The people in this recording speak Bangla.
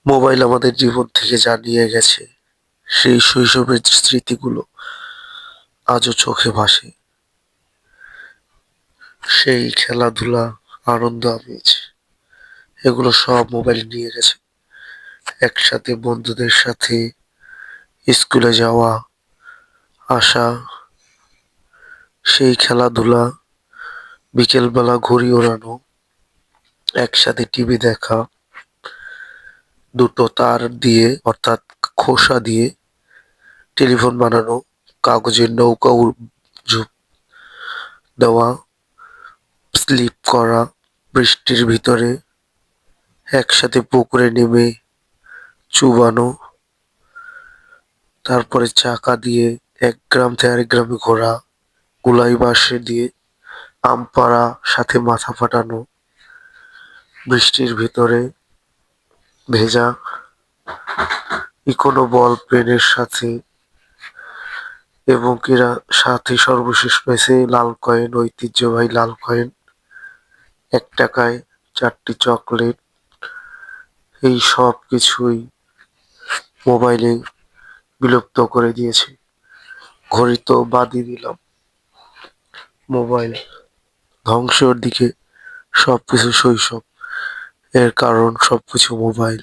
মোবাইল আমাদের জীবন থেকে জানিয়ে গেছে, সেই শৈশবের স্মৃতিগুলো আজও চোখে ভাসে। সেই খেলাধুলা, আনন্দ, আমেজ, এগুলো সব মোবাইল নিয়ে গেছে। একসাথে বন্ধুদের সাথে স্কুলে যাওয়া, আসা, সেই খেলাধুলা, বিকেলবেলা ঘুড়ি ওড়ানো, একসাথে টিভি দেখা, দুটো তার দিয়ে অর্থাৎ খোসা দিয়ে টেলিফোন বানানো, কাগজের নৌকা ঝুপ দেওয়া, স্লিপ করা, বৃষ্টির ভিতরে একসাথে পুকুরে নেমে চুবানো, তারপরে চাকা দিয়ে এক গ্রাম থেকে আরেক গ্রামে ঘোরা, কুলাই বাঁশে দিয়ে আম পাড়া, সাথে মাথা ফাটানো, বৃষ্টির ভিতরে ভেজা ইকোনো বল পেনের সাথে, এবং এরা সাথে সর্বশেষ পেয়েছে লাল কয়েন, ঐতিহ্যবাহী লাল কয়েন, 1 টাকায় 4টি চকলেট। এই সব কিছুই মোবাইলে বিলুপ্ত করে দিয়েছে। ঘড়ি তো বাদই দিলাম, মোবাইল ধ্বংসের দিকে সবকিছু শৈশব, এর কারণ সবকিছু মোবাইল।